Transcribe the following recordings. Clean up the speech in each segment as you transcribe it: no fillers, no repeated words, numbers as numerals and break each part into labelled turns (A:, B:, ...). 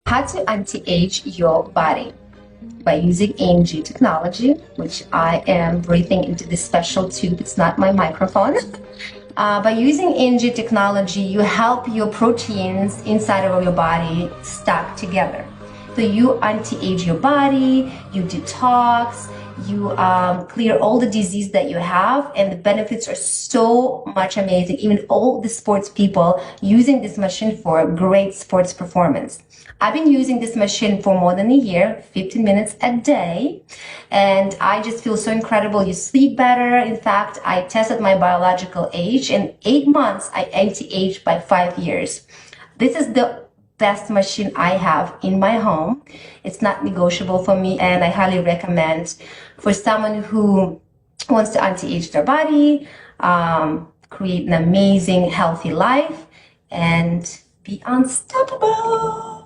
A: How to anti-age your body by using AMG technology, which I am breathing into this special tube. It's not my microphone. By using AMG technology, you help your proteins inside of your body stack together. So you anti-age your body, you detox, you clear all the disease that you have, and the benefits are so much amazing. Even all the sports people using this machine for great sports performance. I've been using this machine for more than a year, 15 minutes a day, and I just feel so incredible. You sleep better. In fact, I tested my biological age. In 8 months, I anti-aged by 5 years. This is the best machine I have in my home. It's not negotiable for me, and I highly recommend for someone who wants to anti-age their body, create an amazing, healthy life, and be unstoppable.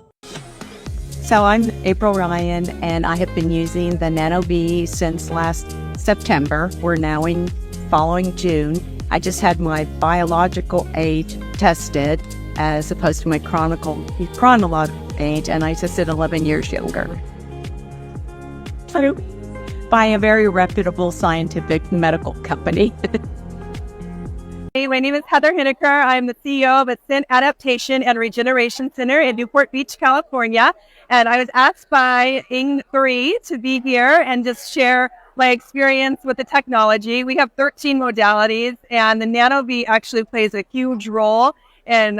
B: So I'm April Ryan, and I have been using the Nano B since last September. We're now in following June. I just had my biological age tested as opposed to my chronological age, and I tested 11 years younger. By a very reputable scientific medical company.
C: Hey, my name is Heather Hineker. I'm the CEO of Ascent Adaptation and Regeneration Center in Newport Beach, California. And I was asked by Ing3 to be here and just share my experience with the technology. We have 13 modalities, and the Nano B actually plays a huge role in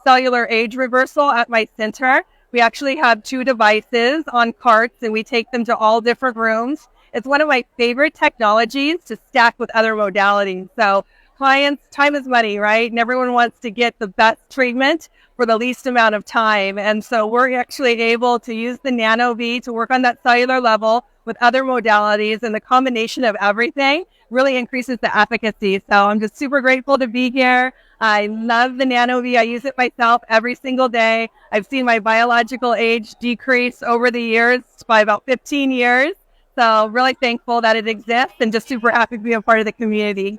C: cellular age reversal at my center. We actually have 2 devices on carts, and we take them to all different rooms. It's one of my favorite technologies to stack with other modalities. So clients, time is money, right? And everyone wants to get the best treatment for the least amount of time. And so we're actually able to use the Nano V to work on that cellular level with other modalities, and the combination of everything really increases the efficacy. So I'm just super grateful to be here. I love the Nano V. I use it myself every single day. I've seen my biological age decrease over the years by about 15 years. So really thankful that it exists, and just super happy to be a part of the community.